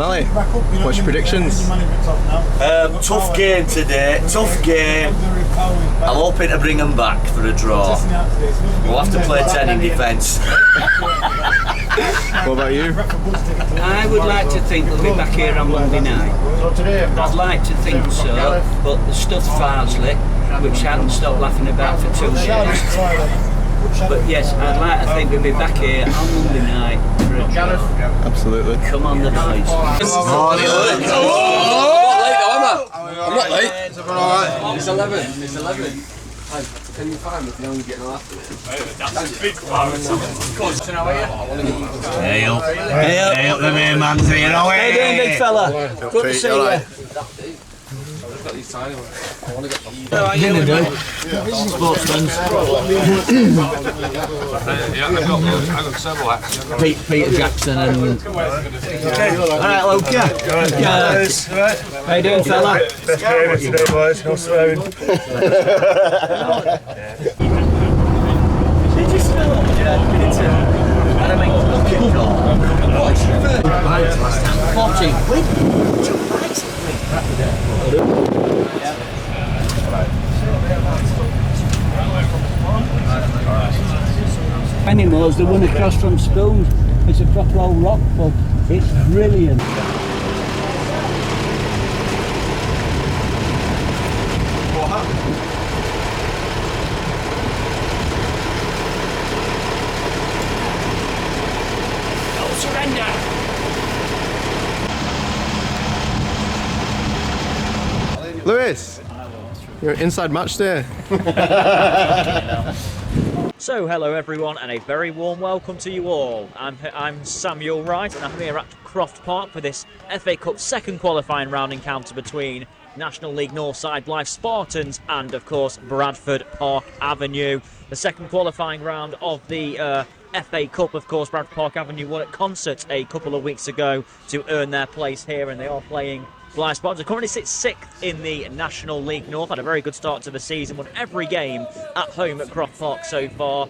Mally, what's your predictions? Tough game today, tough game. I'm hoping to bring them back for a draw. We'll have to play 10 in defence. What about you? I would like to think we'll be back here on Monday night. I'd like to think so, but the stuff Farsley, which I haven't stopped laughing about for 2 years. But yes, I'd like to think we'll be back here on Monday night for a draw. Absolutely. Come on the boys. I'm not late. It's 11. It's 11. Can you find me if you're only getting after it? That's a big power. Hey up. Hey up the main man's here. How you doing, big fella? Good to see you. I've got these tiny ones. I want to get them. Sportsmen. Yeah, I've got several actually. Peter Jackson and... Alright, Luke. How you doing, fella? Best game today, boys. No swearing. Animals, the one across from Spoons. It's a proper old rock pub. It's brilliant. No surrender. Lewis, you're inside match day. So hello everyone and a very warm welcome to you all. I'm Samuel Wright and I'm here at Croft Park for this FA Cup second qualifying round encounter between National League North side Blyth Spartans and of course Bradford Park Avenue. The second qualifying round of the FA Cup, of course. Bradford Park Avenue won at concert a couple of weeks ago to earn their place here, and they are playing Blyth Spartans. They currently sit 6th in the National League North. Had a very good start to the season, won every game at home at Croft Park so far.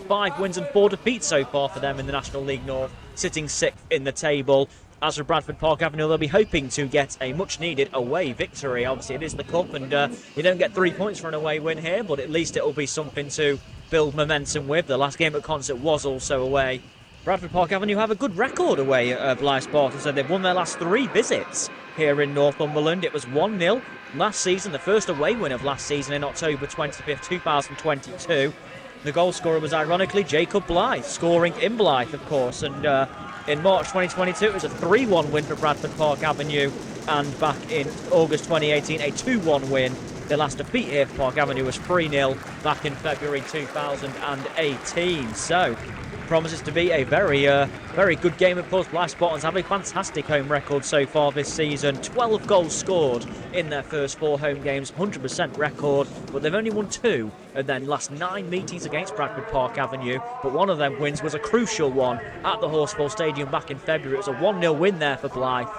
5 wins and 4 defeats so far for them in the National League North, sitting 6th in the table. As for Bradford Park Avenue, they'll be hoping to get a much-needed away victory. Obviously, it is the Cup, and you don't get 3 points for an away win here, but at least it will be something to build momentum with. The last game at concert was also away. Bradford Park Avenue have a good record away at Blyth Spartans, so they've won their last 3 visits here in Northumberland. It was 1-0 last season, the first away win of last season in October 25th, 2022. The goal scorer was ironically Jacob Blyth, scoring in Blyth, of course, and in March 2022 it was a 3-1 win for Bradford Park Avenue, and back in August 2018 a 2-1 win. Their last defeat here for Park Avenue was 3-0 back in February 2018. So promises to be a very good game. Of course, Blyth Spartans have a fantastic home record so far this season. 12 goals scored in their first 4 home games, 100% record, but they've only won 2 in their last 9 meetings against Bradford Park Avenue. But one of them wins was a crucial one at the Horsfall Stadium back in February. It was a 1-0 win there for Blyth.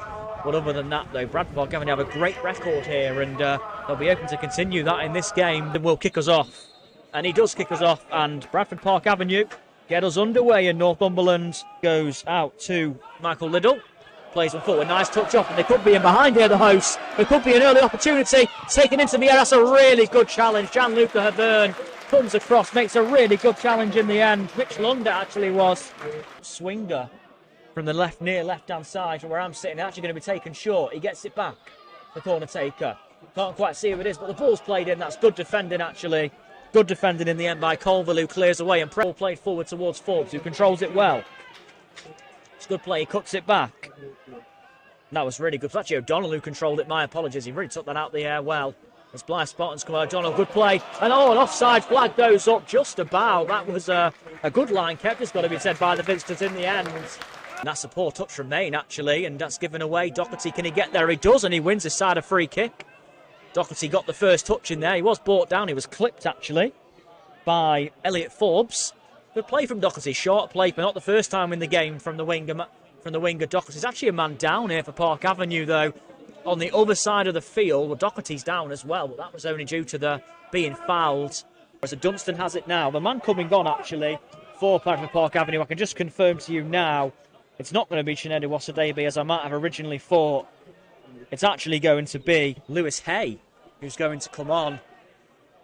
But other than that, though, Bradford Park Avenue have a great record here, and they'll be hoping to continue that in this game. Then will kick us off, and he does kick us off, and Bradford Park Avenue get us underway in Northumberland. Goes out to Michael Liddell, plays one forward, nice touch off, and they could be in behind here, the hosts. There could be an early opportunity, taken into the air. That's a really good challenge. Gianluca Havern comes across, makes a really good challenge in the end. Rich Lunda actually was. Swinger from the left-hand side from where I'm sitting, actually going to be taken short. He gets it back, the corner taker. Can't quite see who it is, but the ball's played in. That's good defending, actually. Good defending in the end by Colville, who clears away, and Ball played forward towards Forbes, who controls it well. It's good play, he cuts it back. That was really good. It's actually O'Donnell who controlled it, my apologies. He really took that out the air well. As Blyth Spartans come out, O'Donnell, good play. And an offside flag goes up just about. That was a good line kept, it's got to be said, by the visitors in the end. And that's a poor touch from Maine, actually, and that's given away. Doherty, can he get there? He does, and he wins his side a free kick. Doherty got the first touch in there. He was brought down. He was clipped, actually, by Elliot Forbes. Good play from Doherty. Short play, but not the first time in the game from the winger. Doherty. There's actually a man down here for Park Avenue, though, on the other side of the field. Well, Doherty's down as well, but that was only due to the being fouled. So Dunstan has it now. The man coming on, actually, for Bradford Park Avenue, I can just confirm to you now, it's not going to be Chinedu Wasadebe as I might have originally thought. It's actually going to be Lewis Hay who's going to come on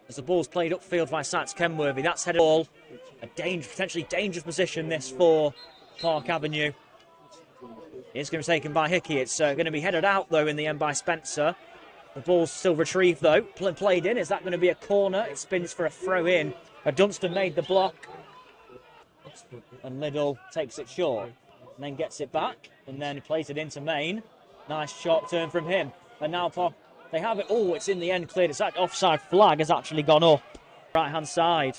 as the ball's played upfield by Sats Kenworthy. That's headed ball. A potentially dangerous position this for Park Avenue. It's going to be taken by Hickey. It's going to be headed out though in the end by Spencer. The ball's still retrieved though, played in. Is that going to be a corner? It spins for a throw in. Dunstan made the block. And Liddell takes it short. And then gets it back. And then he plays it into Main. Nice sharp turn from him. And now Park, they have it. Oh, it's in the end cleared. It's that offside flag has actually gone up. Right hand side.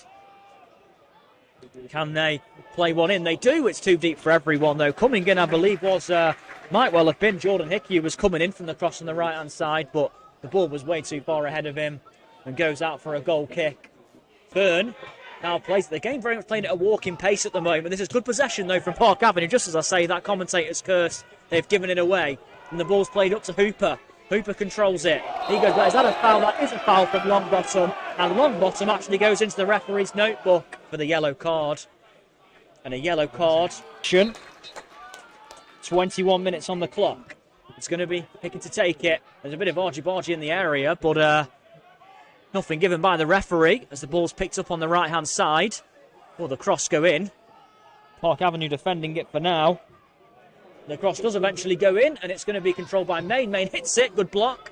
Can they play one in? They do. It's too deep for everyone though. Coming in, I believe, might well have been Jordan Hickey, who was coming in from the cross on the right hand side, but the ball was way too far ahead of him and goes out for a goal kick. Byrne now plays the game very much playing at a walking pace at the moment. This is good possession though from Park Avenue. Just as I say, that commentator's curse, they've given it away. And the ball's played up to Hooper. Hooper controls it. He goes, is that a foul? That is a foul from Longbottom. And Longbottom actually goes into the referee's notebook for the yellow card. And a yellow card. 21 minutes on the clock. It's going to be Hickey to take it. There's a bit of argy-bargy in the area, but nothing given by the referee as the ball's picked up on the right-hand side. Will the cross go in? Park Avenue defending it for now. The cross does eventually go in, and it's going to be controlled by Main. Main hits it, good block.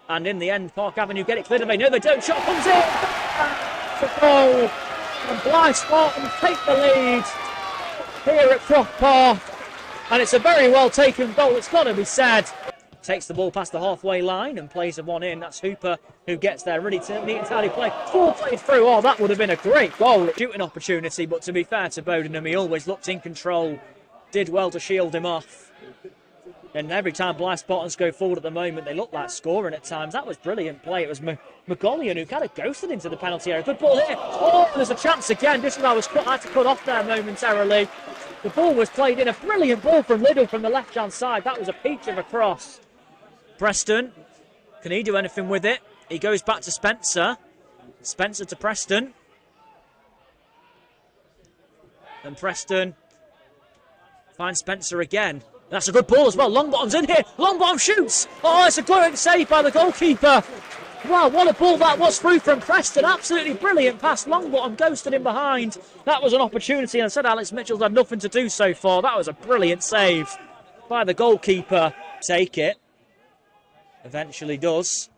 And in the end, Park Avenue get it cleared away. No, they don't. Shot comes in. It's a goal. And Blyth Spartans take the lead here at Croft Park. And it's a very well taken goal, it's got to be said. Takes the ball past the halfway line and plays a one in. That's Hooper who gets there, really neat and tidy play. Full played through. Oh, that would have been a great goal. Shooting opportunity, but to be fair to Bodenham, he always looked in control. Did well to shield him off. And every time Blyth Spartans go forward at the moment, they look like scoring at times. That was brilliant play. It was McGollion who kind of ghosted into the penalty area. Good ball here. Oh, there's a chance again. Just as I had to cut off there momentarily. The ball was played in. A brilliant ball from Liddell from the left-hand side. That was a peach of a cross. Preston, can he do anything with it? He goes back to Spencer. Spencer to Preston. And Preston finds Spencer again. That's a good ball as well. Longbottom's in here. Longbottom shoots. Oh, it's a glorious save by the goalkeeper. Wow, what a ball that was through from Preston. Absolutely brilliant pass. Longbottom ghosted him behind. That was an opportunity, and I said Alex Mitchell's had nothing to do so far. That was a brilliant save by the goalkeeper. Take it. Eventually does.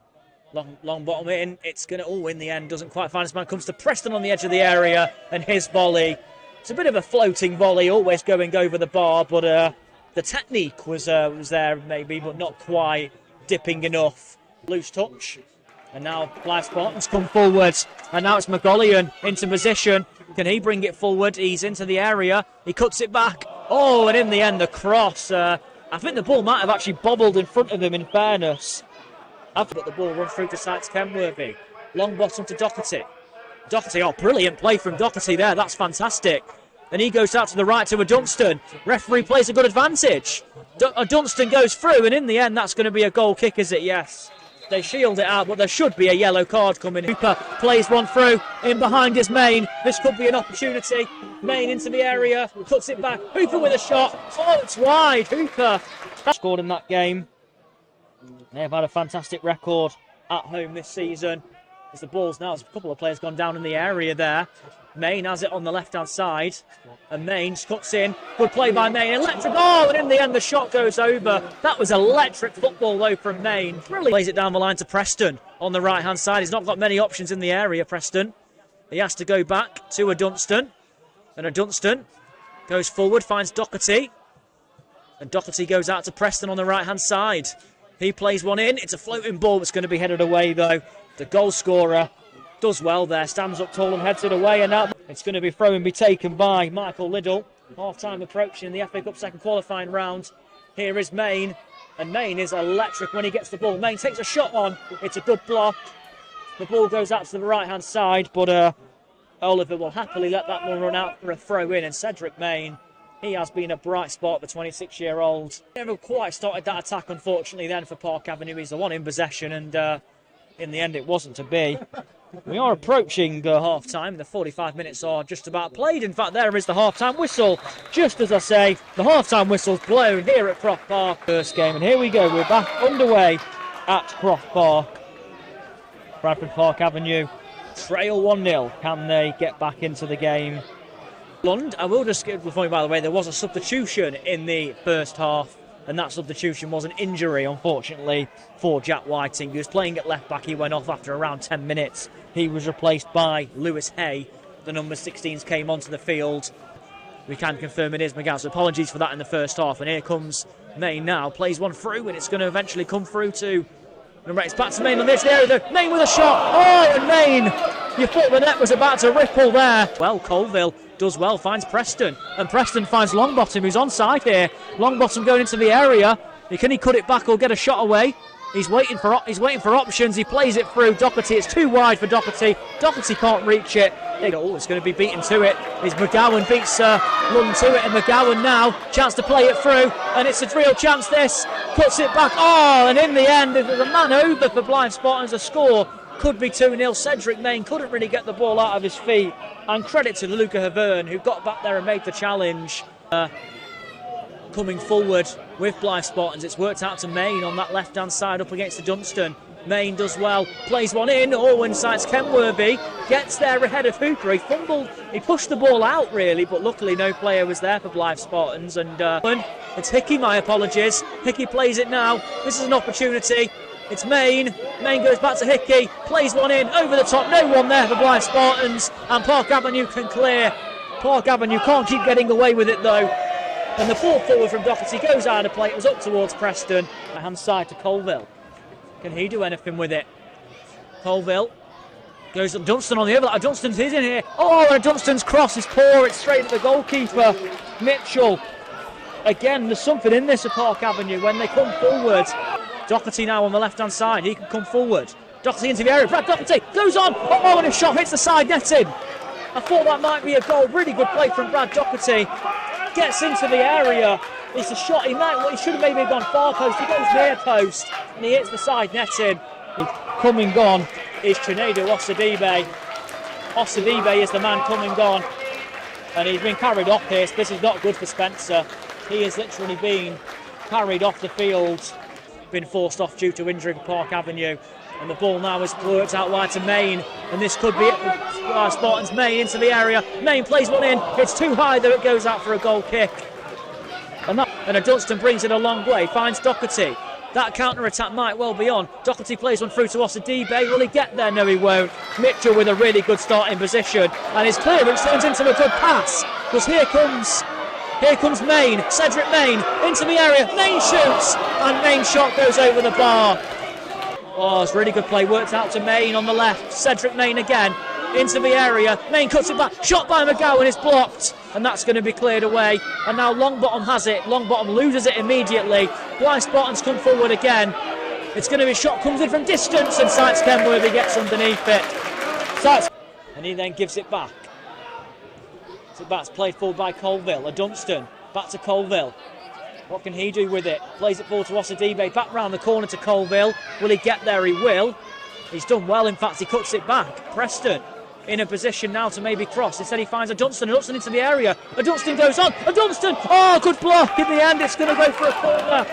Longbottom in. It's going to, in the end, doesn't quite find his man. Comes to Preston on the edge of the area, and his volley. It's a bit of a floating volley, always going over the bar, but the technique was there maybe, but not quite dipping enough. Loose touch. And now Blyth Spartans come forward. And now it's McGollion into position. Can he bring it forward? He's into the area. He cuts it back. Oh, and in the end, the cross. I think the ball might have actually bobbled in front of him, in fairness. I've got the ball run through to Sykes Kenworthy. Long bottom to Doherty. Doherty, oh, brilliant play from Doherty there. That's fantastic. And he goes out to the right to a Dunstan. Referee plays a good advantage. Dunstan goes through, and in the end, that's going to be a goal kick, is it? Yes. They shield it out, but there should be a yellow card coming. Hooper plays one through. In behind is Main. This could be an opportunity. Main into the area. Cuts it back. Hooper with a shot. Oh, it's wide. Hooper scored in that game. They've had a fantastic record at home this season. As the ball's now, there's a couple of players gone down in the area there. Main has it on the left-hand side. And Main cuts in. Good play by Main. Electric. Oh, and in the end, the shot goes over. That was electric football, though, from Main. Really plays it down the line to Preston on the right-hand side. He's not got many options in the area, Preston. He has to go back to a Dunstan. And a Dunstan goes forward, finds Doherty. And Doherty goes out to Preston on the right-hand side. He plays one in. It's a floating ball that's going to be headed away, though. The goal scorer does well there, stands up tall and heads it away, and now it's going to be thrown and be taken by Michael Liddell. Half-time approaching in the FA Cup second qualifying round. Here is Main, and Main is electric when he gets the ball. Main takes a shot on, it's a good block. The ball goes out to the right-hand side, but Oliver will happily let that one run out for a throw-in, and Cedric Main, he has been a bright spot, the 26-year-old. Never quite started that attack, unfortunately, then for Park Avenue. He's the one in possession, and in the end, it wasn't to be. We are approaching half-time. The 45 minutes are just about played. In fact, there is the half-time whistle. Just as I say, the half-time whistle's blown here at Croft Park. First game, and here we go. We're back underway at Croft Park. Bradford Park Avenue trail 1-0. Can they get back into the game? Lund, I will just give before you, by the way, there was a substitution in the first half, and that substitution was an injury, unfortunately, for Jack Whiting. He was playing at left back. He went off after around 10 minutes. He was replaced by Lewis Hay. The number 16s came onto the field. We can confirm it is McGowan. So apologies for that in the first half. And here comes Main now. Plays one through, and it's going to eventually come through to number 8. It's back to Main on this area, though. Main with a shot. Oh, and Main! You thought the net was about to ripple there. Well, Colville does well, finds Preston, and Preston finds Longbottom, who's onside here. Longbottom going into the area. Can he cut it back or get a shot away? He's waiting for options. He plays it through Doherty. It's too wide for Doherty. Doherty can't reach it. Oh, it's going to be beaten to it. Is McGowan beats Lund to it, and McGowan now chance to play it through, and it's a real chance. This puts it back. Oh, and in the end, there's a man over for Blyth Spartans. A score could be 2-0. Cedric Main couldn't really get the ball out of his feet. And credit to Luca Havern, who got back there and made the challenge. Coming forward with Blyth Spartans, it's worked out to Main on that left-hand side up against the Dunstan. Main does well, plays one in, insights Kenworthy, gets there ahead of Hooper. He fumbled, he pushed the ball out really, but luckily no player was there for Blyth Spartans. And it's Hickey, my apologies. Hickey plays it now. This is an opportunity. It's Main. Main goes back to Hickey, plays one in, over the top, no one there for Blyth Spartans, and Park Avenue can clear. Park Avenue can't keep getting away with it though. And the ball forward from Doherty goes out of play. It was up towards Preston. Right hand side to Colville. Can he do anything with it? Colville goes to Dunstan on the other. Dunstan's in here. Oh, and Dunstan's cross is poor. It's straight at the goalkeeper, Mitchell. Again, there's something in this at Park Avenue when they come forward. Doherty now on the left-hand side. He can come forward. Doherty into the area. Brad Doherty goes on. Oh, and his shot hits the side netting. I thought that might be a goal. Really good play from Brad Doherty. Gets into the area. It's a shot. He should have maybe gone far post. He goes near post, and he hits the side netting. Coming on is Chinedu Osadibe. Osadibe is the man coming on, and he's been carried off here. This is not good for Spencer. He has literally been carried off the field. Been forced off due to injury for Park Avenue, and the ball now is worked out wide to Main, and this could be it for Spartans. Main into the area. Main plays one in. It's too high though. It goes out for a goal kick, and a Dunstan brings it a long way. Finds Doherty. That counter-attack might well be on. Doherty plays one through to Osadibe. Will he get there? No, he won't. Mitchell with a really good starting position, and his clearance turns into a good pass, because here comes Main, Cedric Main, into the area. Main shoots, and Main's shot goes over the bar. Oh, it's really good play, worked out to Main on the left. Cedric Main again, into the area. Main cuts it back, shot by McGowan is blocked, and that's going to be cleared away. And now Longbottom has it. Longbottom loses it immediately. Blyth Spartans come forward again. It's going to be a shot, comes in from distance, and Sykes Kenworthy gets underneath it. And he then gives it back. That's played forward by Colville. A Dunstan back to Colville. What can he do with it? Plays it forward to Osadibe. Back round the corner to Colville. Will he get there? He will. He's done well. In fact, he cuts it back. Preston in a position now to maybe cross. Instead, he finds a Dunstan. A Dunstan into the area. A Dunstan goes on. A Dunstan. Oh, good block. In the end, it's going to go for a corner.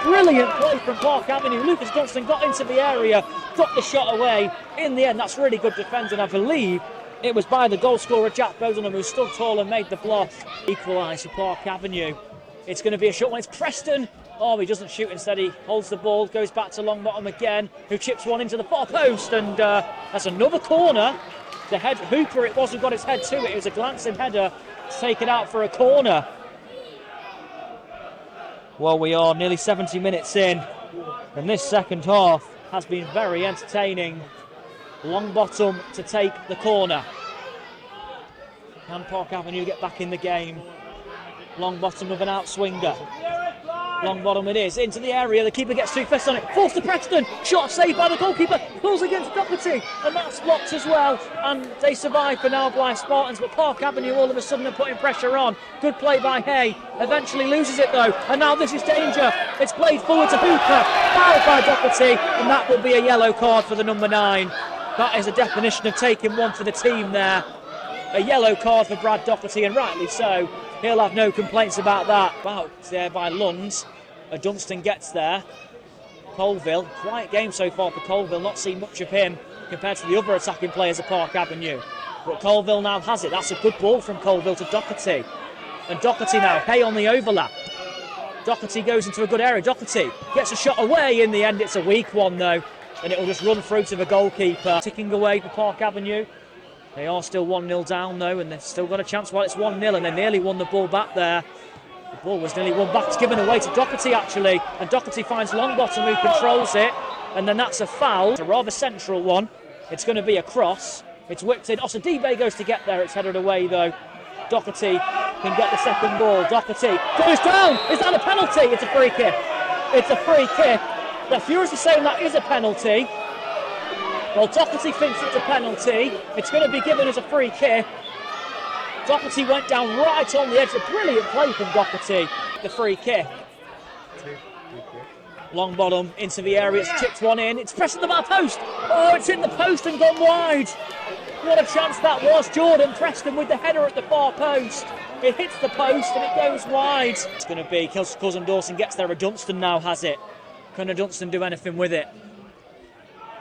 Brilliant play from Park Avenue. Lucas Dunstan got into the area, got the shot away. In the end, that's really good defending, I believe. It was by the goal scorer Jack Bodenham, who stood tall and made the block. Equalise for Park Avenue. It's going to be a short one. It's Preston. Oh, he doesn't shoot. Instead, he holds the ball, goes back to Longbottom again, who chips one into the far post, and that's another corner. The head Hooper, it wasn't got his head to it. It was a glancing header. It's taken out for a corner. Well, we are nearly 70 minutes in, and this second half has been very entertaining. Longbottom to take the corner. Can Park Avenue get back in the game? Longbottom with an outswinger. Longbottom it is, into the area, the keeper gets too fast on it, forced to Preston, shot saved by the goalkeeper, pulls against Doherty, and that's blocked as well, and they survive for now, Blyth Spartans, but Park Avenue all of a sudden are putting pressure on. Good play by Hay, eventually loses it though, and now this is danger. It's played forward to Hooper, fouled by Doherty, and that will be a yellow card for the number 9. That is a definition of taking one for the team there. A yellow card for Brad Doherty, and rightly so. He'll have no complaints about that. Wow, it's there by Lund. Dunstan gets there. Colville, quiet game so far for Colville, not seen much of him compared to the other attacking players at Park Avenue. But Colville now has it. That's a good ball from Colville to Doherty. And Doherty now, Hay on the overlap. Doherty goes into a good area. Doherty gets a shot away. In the end, it's a weak one though, and it'll just run through to the goalkeeper. Ticking away for Park Avenue. They are still 1-0 down though, and they've still got a chance while it's 1-0, and they nearly won the ball back there. The ball was nearly won back. It's given away to Doherty actually, and Doherty finds Longbottom who controls it, and then that's a foul. It's a rather central one. It's going to be a cross. It's whipped in. Osadibe goes to get there. It's headed away though. Doherty can get the second ball. Doherty goes down. Is that a penalty? It's a free kick. It's a free kick. The Furies are saying that is a penalty. Well, Doherty thinks it's a penalty. It's going to be given as a free kick. Doherty went down right on the edge. A brilliant play from Doherty. The free kick. Longbottom into the area. It's chipped one in. It's pressing the bar post. Oh, it's in the post and gone wide. What a chance that was. Jordan Preston with the header at the far post. It hits the post and it goes wide. It's going to be Cousin Dawson gets there. Dunstan now has it. Can Dunstan do anything with it?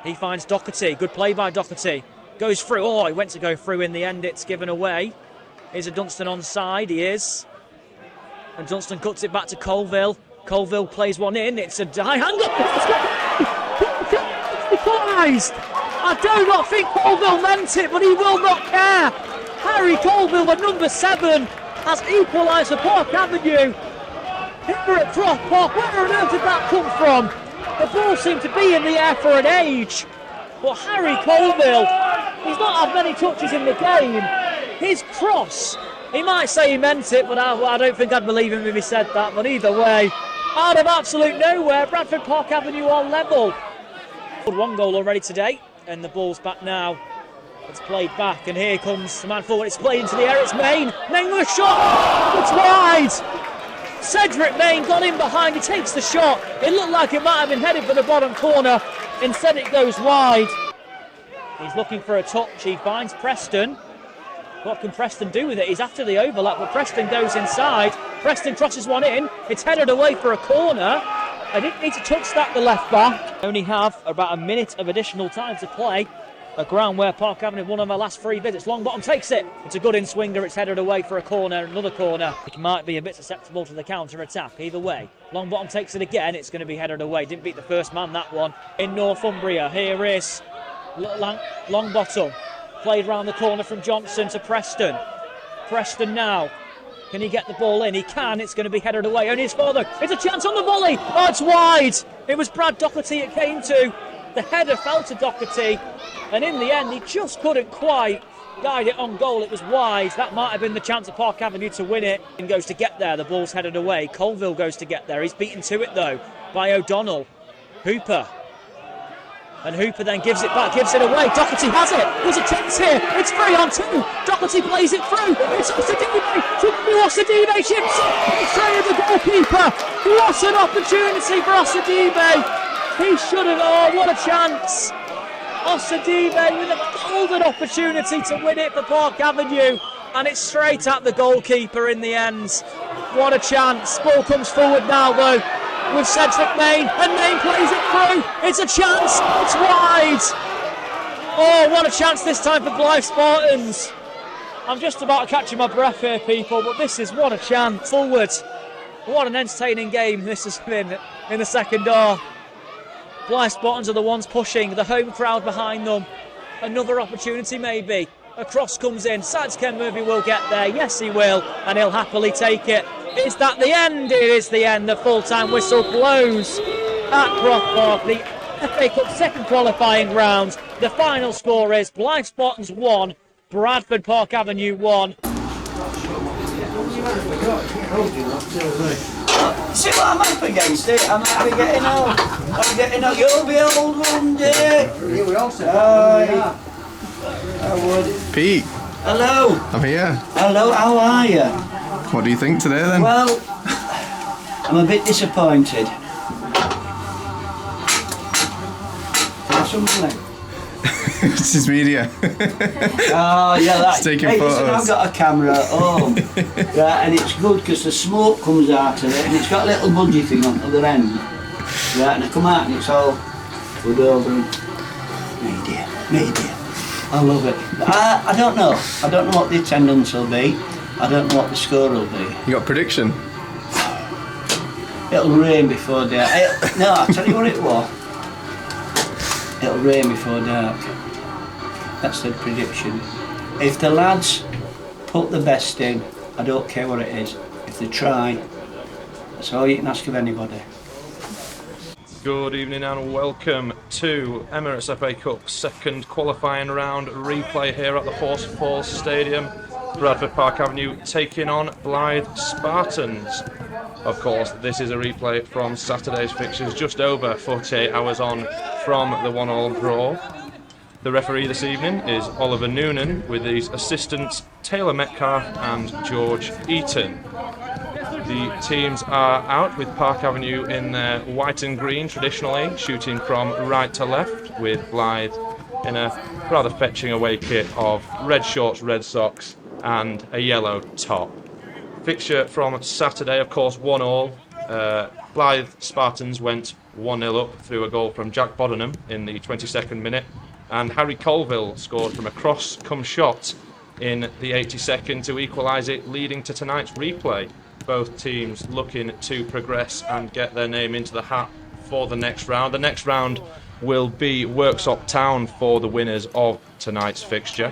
He finds Doherty. Good play by Doherty. Goes through. Oh, he went to go through. In the end, it's given away. Is Dunstan onside? He is. And Dunstan cuts it back to Colville. Colville plays one in. It's a high handle. It's equalised. I do not think Colville meant it, but he will not care. Harry Colville, the number 7, has equalised for Park Avenue. Here at Croft Park, where on earth did that come from? The ball seemed to be in the air for an age. But Harry Colville, he's not had many touches in the game. His cross, he might say he meant it, but I don't think I'd believe him if he said that. But either way, out of absolute nowhere, Bradford Park Avenue are level. One goal already today, and the ball's back now. It's played back, and here comes the man forward. It's played into the air. It's Main. Main with a shot. It's wide. Cedric Main got in behind. He takes the shot. It looked like it might have been headed for the bottom corner. Instead, it goes wide. He's looking for a touch. He finds Preston. What can Preston do with it? He's after the overlap, but Preston goes inside. Preston crosses one in. It's headed away for a corner. I didn't need to touch that, the left back. Only have about a minute of additional time to play. A ground where Park Avenue won on their last 3 visits. Longbottom takes it. It's a good in-swinger. It's headed away for a corner, another corner. It might be a bit susceptible to the counter-attack. Either way, Longbottom takes it again. It's going to be headed away. Didn't beat the first man, that one. In Northumbria, here is Longbottom. Played round the corner from Johnson to Preston. Preston now. Can he get the ball in? He can. It's going to be headed away. Only his father. It's a chance on the volley. Oh, it's wide. It was Brad Doherty it came to. The header fell to Doherty. And in the end, he just couldn't quite guide it on goal. It was wide. That might have been the chance of Park Avenue to win it. And goes to get there. The ball's headed away. Colville goes to get there. He's beaten to it, though, by O'Donnell. Hooper. And Hooper then gives it back, gives it away. Doherty has it. There's a chance here. It's 3-on-2. Doherty plays it through. It's Osadibe. Osadibe chips it through the goalkeeper. What an opportunity for Osadibe. He should have. Oh, what a chance. Osadibe with a golden opportunity to win it for Park Avenue. And it's straight at the goalkeeper in the end. What a chance. Ball comes forward now, though, with Cedric Main, and Main plays it through. It's a chance. It's wide. Oh, what a chance this time for Blyth Spartans. I'm just about catching my breath here, people, but this is what a chance. Forward. What an entertaining game this has been in the second half. Blyth Spartans are the ones pushing, the home crowd behind them. Another opportunity maybe. A cross comes in. Sads Ken Murphy will get there. Yes, he will, and he'll happily take it. Is that the end? It is the end. The full-time whistle blows at Croft Park, the FA Cup second qualifying round. The final score is Blyth Spartans 1, Bradford Park Avenue 1. See what I'm up against it? I'm not getting old. I'm getting old. You'll be old one day. Yeah, we all said I would. Pete. Hello. I'm here. Hello, how are you? What do you think today then? Well, I'm a bit disappointed. Have something? It's his media. Oh, yeah, that's taking listen, photos. I've got a camera at home. Yeah, and it's good because the smoke comes out of it and it's got a little budgie thing on the other end. Yeah, and I come out and it's all good over and media. I love it. I don't know. I don't know what the attendance will be. I don't know what the score will be. You got a prediction? It'll rain before dark. No, I'll tell you what it was. It'll rain before dark. That's the prediction. If the lads put the best in, I don't care what it is. If they try, that's all you can ask of anybody. Good evening and welcome to Emirates FA Cup second qualifying round replay here at the Horsfall Stadium. Bradford Park Avenue taking on Blyth Spartans. Of course, this is a replay from Saturday's fixtures, just over 48 hours on from the 1-1 draw. The referee this evening is Oliver Noonan with his assistants Taylor Metcalf and George Eaton. The teams are out with Park Avenue in their white and green traditionally, shooting from right to left, with Blyth in a rather fetching away kit of red shorts, red socks and a yellow top. Fixture from Saturday, of course, 1-1. Blyth Spartans went 1-0 up through a goal from Jack Bodenham in the 22nd minute, and Harry Colville scored from a cross-come-shot in the 82nd to equalise it, leading to tonight's replay. Both teams looking to progress and get their name into the hat for the next round. The next round will be Worksop Town for the winners of tonight's fixture.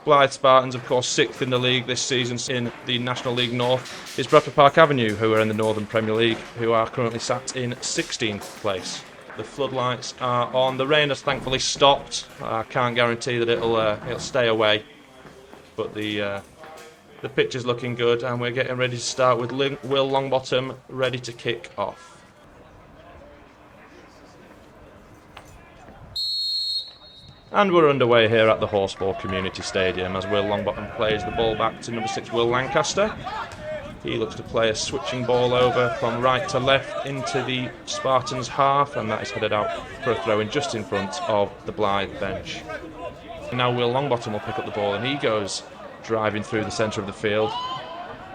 Blyth Spartans, of course, 6th in the league this season in the National League North. It's Bradford Park Avenue, who are in the Northern Premier League, who are currently sat in 16th place. The floodlights are on. The rain has thankfully stopped. I can't guarantee that it'll stay away, but the pitch is looking good, and we're getting ready to start with Will Longbottom ready to kick off. And we're underway here at the Horsfall Community Stadium as Will Longbottom plays the ball back to number 6 Will Lancaster. He looks to play a switching ball over from right to left into the Spartans half, and that is headed out for a throw-in just in front of the Blyth bench. And now Will Longbottom will pick up the ball, and he goes driving through the centre of the field,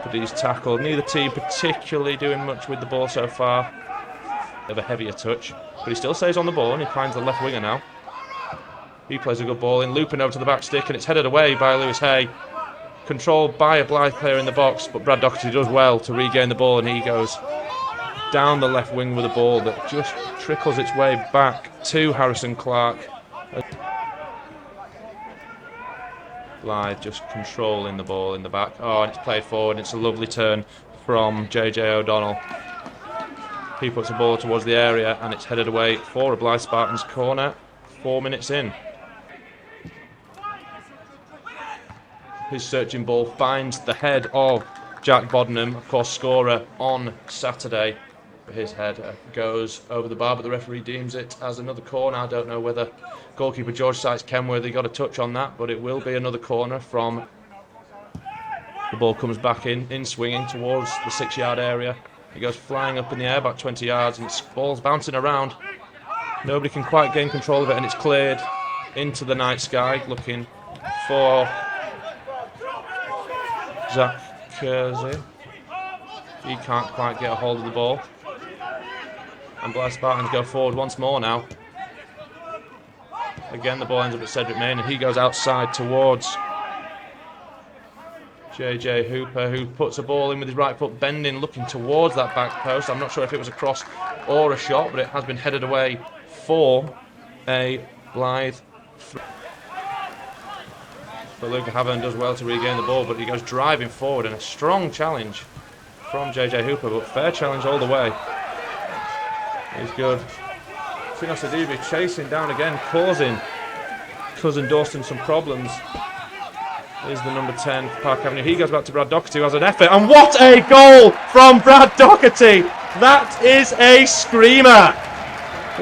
but he's tackled. Neither team particularly doing much with the ball so far. Of a heavier touch, but he still stays on the ball, and he finds the left winger now. He plays a good ball in, looping over to the back stick, and it's headed away by Lewis Hay. Controlled by a Blyth player in the box, but Brad Doherty does well to regain the ball, and he goes down the left wing with a ball that just trickles its way back to Harrison Clark. Blyth just controlling the ball in the back. Oh, and it's played forward. It's a lovely turn from JJ O'Donnell. He puts the ball towards the area, and it's headed away for a Blyth Spartans corner 4 minutes in. His searching ball finds the head of Jack Bodenham, of course scorer on Saturday. His head goes over the bar, but the referee deems it as another corner. I don't know whether goalkeeper George Sykes Kenworthy got a touch on that, but it will be another corner from... The ball comes back in swinging towards the 6-yard area. It goes flying up in the air about 20 yards, and its ball's bouncing around. Nobody can quite gain control of it, and it's cleared into the night sky, looking for Zach Kersey. He can't quite get a hold of the ball. And Blyth Spartans go forward once more now. Again, the ball ends up at Cedric Main, and he goes outside towards JJ Hooper, who puts a ball in with his right foot, bending, looking towards that back post. I'm not sure if it was a cross or a shot, but it has been headed away for a Blyth. But Luca Havern does well to regain the ball, but he goes driving forward, and a strong challenge from JJ Hooper, but fair challenge all the way. He's good. Finos Adibi chasing down again, causing Cousin Dawson some problems. Is the number 10 for Park Avenue. He goes back to Brad Doherty, who has an effort, and what a goal from Brad Doherty! That is a screamer!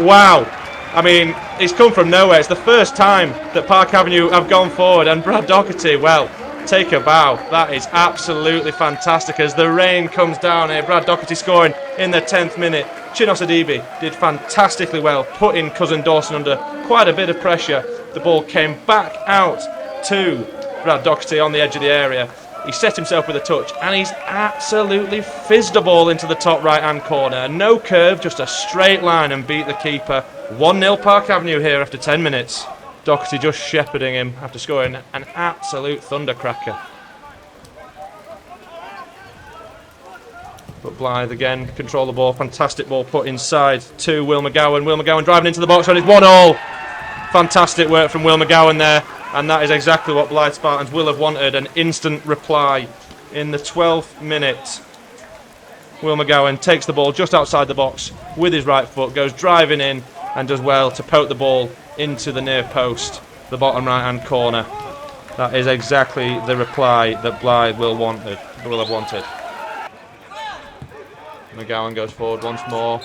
Wow. I mean, it's come from nowhere. It's the first time that Park Avenue have gone forward, and Brad Doherty, well, take a bow. That is absolutely fantastic as the rain comes down here. Brad Doherty scoring in the 10th minute Chinos Adibi did fantastically well, putting cousin Dawson under quite a bit of pressure. The ball came back out to Brad Doherty on the edge of the area. He set himself with a touch and he's absolutely fizzed the ball into the top right hand corner. No curve, just a straight line and beat the keeper. 1-0 Park Avenue here after 10 minutes. Doherty just shepherding him after scoring an absolute thundercracker. But Blyth again, control the ball, fantastic ball put inside to Will McGowan. Will McGowan driving into the box and it's 1-1. Fantastic work from Will McGowan there, and that is exactly what Blyth Spartans will have wanted, an instant reply in the 12th minute. Will McGowan takes the ball just outside the box with his right foot, goes driving in and does well to poke the ball into the near post, the bottom right hand corner. That is exactly the reply that Blyth will have wanted. McGowan goes forward once more.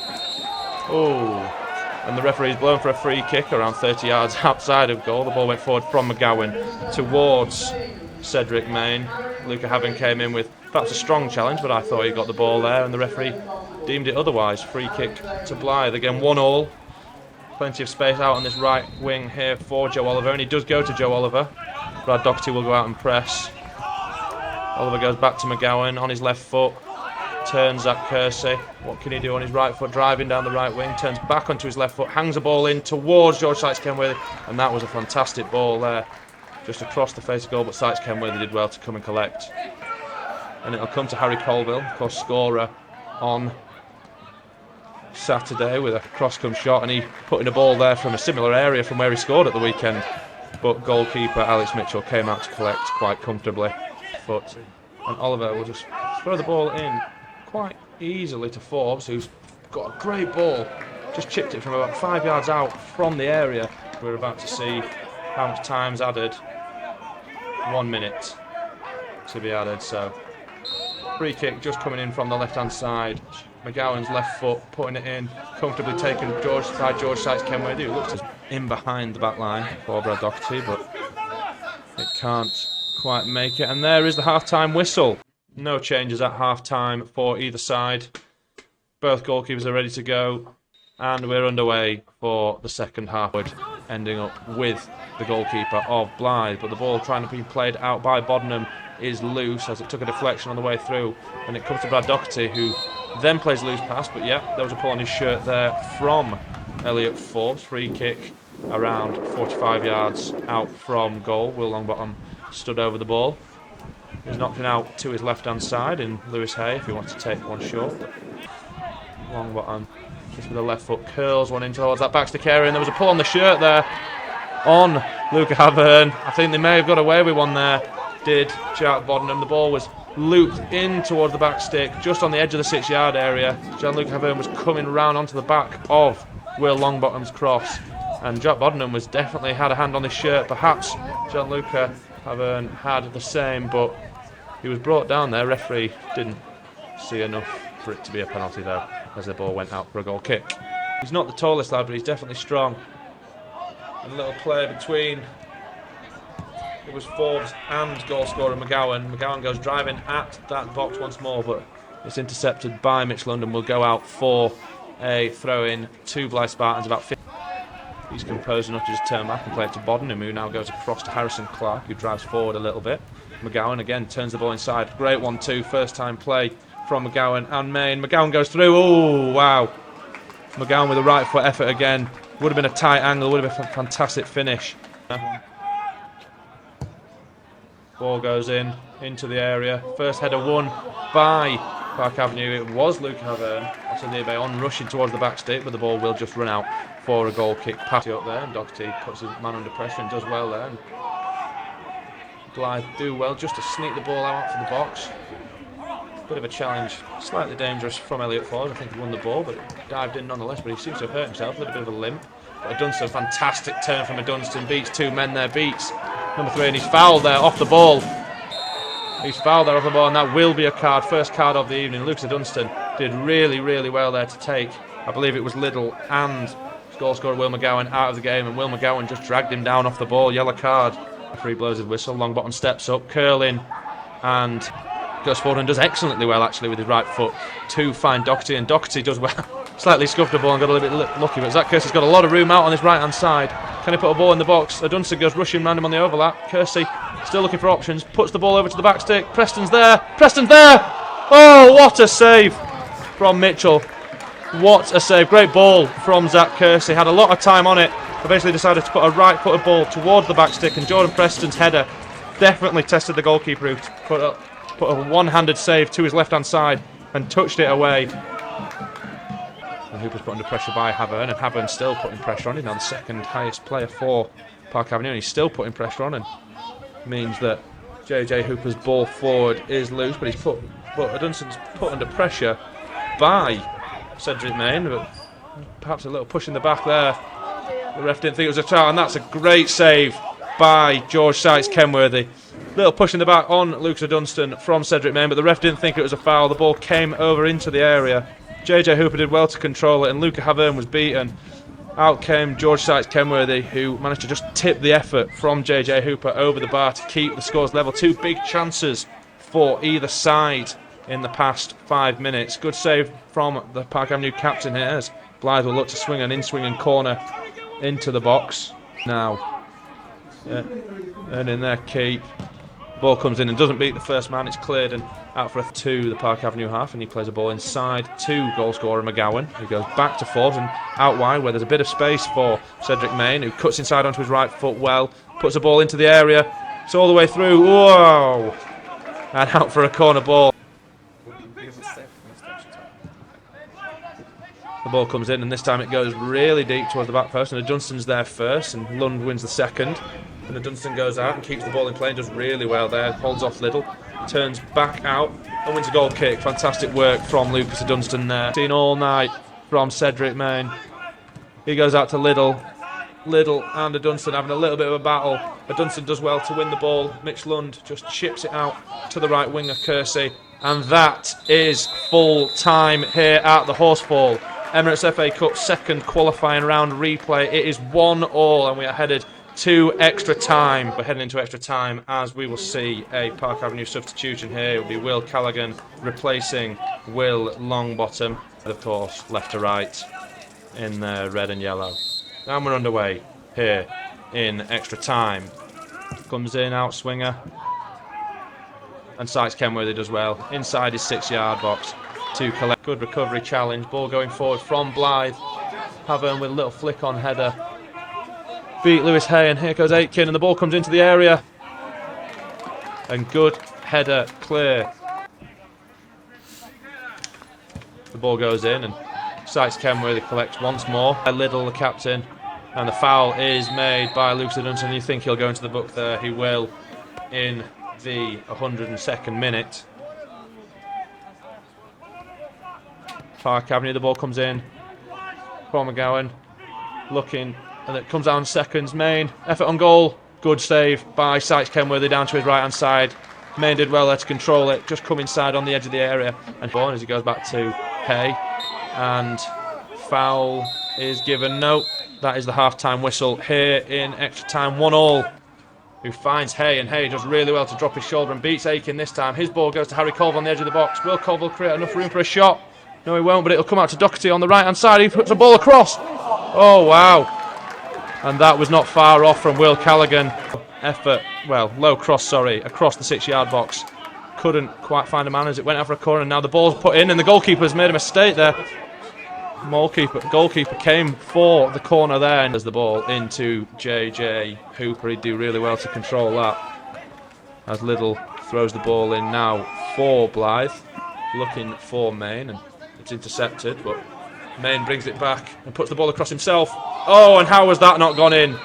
Oh, and the referee's blown for a free kick around 30 yards outside of goal. The ball went forward from McGowan towards Cedric Main. Luca Haven came in with perhaps a strong challenge, but I thought he got the ball there and the referee deemed it otherwise. Free kick to Blyth. Again, 1-1. Plenty of space out on this right wing here for Joe Oliver, and he does go to Joe Oliver. Brad Doherty will go out and press. Oliver goes back to McGowan on his left foot. Turns at Kersey. What can he do on his right foot? Driving down the right wing. Turns back onto his left foot. Hangs the ball in towards George Sykes-Kenworthy. And that was a fantastic ball there. Just across the face of goal. But Sykes-Kenworthy did well to come and collect. And it'll come to Harry Colville. Of course, scorer on Saturday with a cross-come shot. And he put in a ball there from a similar area from where he scored at the weekend. But goalkeeper Alex Mitchell came out to collect quite comfortably. And Oliver will just throw the ball in quite easily to Forbes, who's got a great ball. Just chipped it from about 5 yards out from the area. We're about to see how much time's added. 1 minute to be added, so free kick just coming in from the left-hand side. McGowan's left foot putting it in, comfortably taken by George Sykes-Kenworthy, who looks in behind the back line for Brad Doherty, but it can't quite make it. And there is the half-time whistle. No changes at half-time for either side. Both goalkeepers are ready to go, and we're underway for the second half. Ending up with the goalkeeper of Blyth, but the ball trying to be played out by Boddenham is loose as it took a deflection on the way through, and it comes to Brad Doherty, who then plays a loose pass. But yeah, there was a pull on his shirt there from Elliot Forbes. Free kick around 45 yards out from goal. Will Longbottom stood over the ball. He's knocked it out to his left-hand side in Lewis Hay if he wants to take one short. Longbottom just with the left foot curls one in towards that Baxter Carey, and there was a pull on the shirt there on Luca Havern. I think they may have got away with one there. Did Jack Boddenham. The ball was looped in towards the back stick just on the edge of the 6-yard area. Gianluca Havern was coming round onto the back of Will Longbottom's cross, and Jack Boddenham was definitely had a hand on his shirt. Perhaps Gianluca Havern had the same, but he was brought down there. Referee didn't see enough for it to be a penalty though, as the ball went out for a goal kick. He's not the tallest lad, but he's definitely strong. And a little play between, it was Forbes and goal scorer McGowan. McGowan goes driving at that box once more, but it's intercepted by Mitch London. Will go out for a throw-in to Blyth Spartans about 50. He's composed enough to just turn back and play it to Boddenham, who now goes across to Harrison Clark, who drives forward a little bit. McGowan again turns the ball inside. Great 1-2, first time play from McGowan and Main. McGowan goes through. Oh, wow. McGowan with a right foot effort again. Would have been a tight angle, would have been a fantastic finish. Ball goes in, into the area. First header won by Park Avenue. It was Luke Havern. Osanibe on rushing towards the back stick, but the ball will just run out for a goal kick. Pass up there, and Doherty puts his man under pressure and does well there. And Blyth do well just to sneak the ball out for the box. Bit of a challenge, slightly dangerous from Elliot Forbes. I think he won the ball, but dived in nonetheless. But he seems to have hurt himself, a little bit of a limp. But Dunstan, fantastic turn from Dunstan, beats two men there, beats number 3, and he's fouled there off the ball. He's fouled there off the ball, and that will be a card, first card of the evening. Lucas Dunstan did really, really well there to take, I believe it was Liddell and goal scorer Will McGowan out of the game, and Will McGowan just dragged him down off the ball. Yellow card. Referee blows his whistle. Longbottom steps up, curling, and goes forward and does excellently well actually with his right foot to find Doherty, and Doherty does well slightly scuffed the ball and got a little bit lucky, but Zach Kersey's got a lot of room out on his right hand side. Can he put a ball in the box? Dunstan goes rushing random on the overlap. Kersey still looking for options, puts the ball over to the back stick. Preston's there. Oh, what a save from Mitchell. What a save. Great ball from Zach Kersey. Had a lot of time on it. Eventually decided to put a right-footed ball towards the back stick, and Jordan Preston's header definitely tested the goalkeeper, who put a one-handed save to his left-hand side and touched it away. And Hooper's put under pressure by Havern, and Havern's still putting pressure on him. Now the second highest player for Park Avenue, and he's still putting pressure on, and means that JJ Hooper's ball forward is loose, but Dunstan's put under pressure by Cedric Main, but perhaps a little push in the back there. The ref didn't think it was a foul, and that's a great save by George Sykes Kenworthy. Little push in the back on Lucas Dunstan from Cedric Main, but the ref didn't think it was a foul. The ball came over into the area. JJ Hooper did well to control it, and Luca Havern was beaten. Out came George Sykes Kenworthy, who managed to just tip the effort from JJ Hooper over the bar to keep the scores level. Two big chances for either side in the past 5 minutes. Good save from the Park Avenue captain here, as Blyth will look to swing an in-swinging corner into the box. Now, earning their keep. Ball comes in and doesn't beat the first man. It's cleared and out for a 2, the Park Avenue half, and he plays a ball inside to goal scorer McGowan, who goes back to Forbes and out wide where there's a bit of space for Cedric Main, who cuts inside onto his right foot well, puts a ball into the area. It's all the way through. Whoa! And out for a corner ball. The ball comes in, and this time it goes really deep towards the back post, and Dunstan's there first, and Lund wins the second. And the Dunstan goes out and keeps the ball in play and does really well there. Holds off Liddell, turns back out and wins a goal kick. Fantastic work from Lucas Dunstan there. Seen all night from Cedric Main. He goes out to Liddell. Liddell and Dunstan having a little bit of a battle. Dunstan does well to win the ball. Mitch Lund just chips it out to the right winger, Kersey. And that is full time here at the Horsfall Emirates FA Cup second qualifying round replay. It is 1-1 and we are headed to extra time. We're heading into extra time as we will see a Park Avenue substitution here. It will be Will Callaghan replacing Will Longbottom. Of course, left to right in red and yellow. And we're underway here in extra time. Comes in, out swinger. And Sykes Kenworthy does well. Inside his 6-yard box to collect. Good recovery challenge. Ball going forward from Blyth. Havern with a little flick on header. Beat Lewis Hay, and here goes Aitken, and the ball comes into the area. And good header clear. The ball goes in, and Sykes Kenworthy collects once more. Liddell, the captain, and the foul is made by Lucas Dunstan. You think he'll go into the book there? He will in the 102nd minute. Park Avenue, the ball comes in. Paul McGowan looking. And it comes down seconds. Main, effort on goal. Good save by Sykes Kenworthy down to his right hand side. Main did well there to control it. Just come inside on the edge of the area. And as he goes back to Hay. And foul is given. No, that is the half-time whistle here in extra time. 1-1. Who finds Hay, and Hay does really well to drop his shoulder and beats Aitken this time. His ball goes to Harry Colville on the edge of the box. Will Colville create enough room for a shot? No, he won't, but it'll come out to Doherty on the right hand side. He puts a ball across. Oh, wow. And that was not far off from Will Callaghan. Low cross, across the 6-yard box. Couldn't quite find a man as it went out for a corner. And now the ball's put in, and the goalkeeper's made a mistake there. Goalkeeper came for the corner there, and there's the ball into JJ Hooper. He'd do really well to control that. As Liddell throws the ball in now for Blyth, looking for Main, and it's intercepted, but Main brings it back and puts the ball across himself. Oh, and how has that not gone in?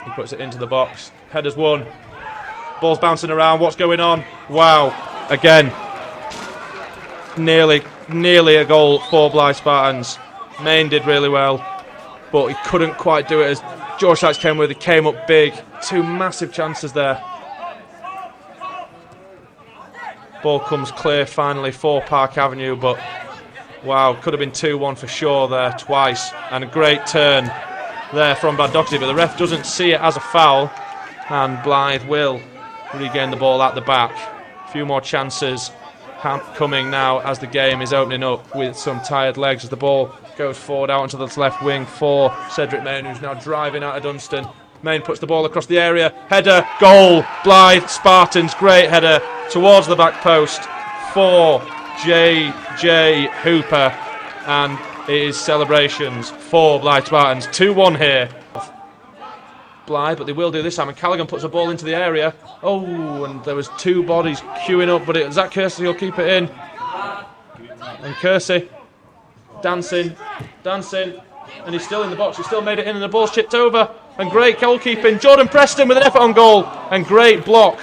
He puts it into the box. Header's won. Ball's bouncing around. What's going on? Wow. Again. Nearly a goal for Blyth Spartans. Main did really well, but he couldn't quite do it as George Sykes Kenworthy came up big. Two massive chances there. Ball comes clear finally for Park Avenue, but wow, could have been 2-1 for sure there twice. And a great turn there from Brad Doherty, but the ref doesn't see it as a foul, and Blyth will regain the ball at the back. A few more chances coming now as the game is opening up with some tired legs as the ball goes forward out onto the left wing for Cedric Main, who's now driving out of Dunstan. Main puts the ball across the area, header, goal, Blyth, Spartans, great header towards the back post for JJ Hooper, and it is celebrations for Blyth Spartans. 2-1 here. Blyth, but they will do this time, and Callaghan puts a ball into the area. Oh, and there was two bodies queuing up, but Zach Kersey will keep it in. And Kersey dancing, and he's still in the box. He's still made it in, and the ball's chipped over. And great goalkeeping. Jordan Preston with an effort on goal, and great block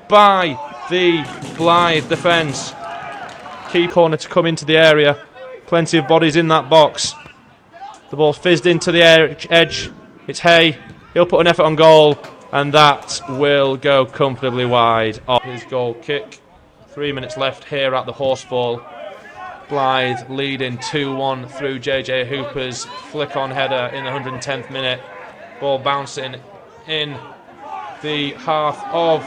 by the Blyth defence. Key corner to come into the area. Plenty of bodies in that box. The ball fizzed into the edge. It's Hay. He'll put an effort on goal, and that will go comfortably wide off his goal kick. 3 minutes left here at the Horsfall. Blyth leading 2-1 through JJ Hooper's flick-on header in the 110th minute. Ball bouncing in the half of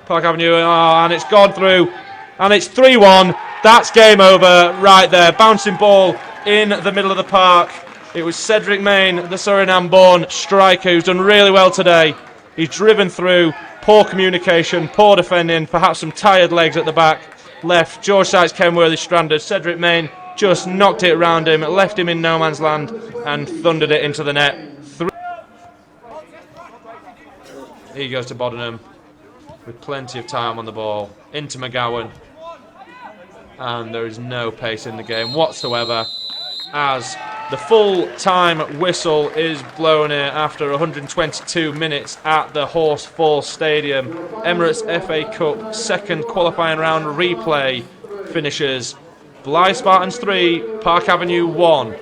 Park Avenue, and it's gone through, and it's 3-1. That's game over right there. Bouncing ball in the middle of the park. It was Cedric Main, the Suriname-born striker, who's done really well today. He's driven through. Poor communication, poor defending, perhaps some tired legs at the back. Left George Sykes Kenworthy stranded. Cedric Main just knocked it around him, left him in no man's land, and thundered it into the net. He goes to Bodenham with plenty of time on the ball. Into McGowan. And there is no pace in the game whatsoever as the full-time whistle is blown here after 122 minutes at the Horsfall Stadium. Emirates FA Cup second qualifying round replay finishes Blyth Spartans 3, Park Avenue 1.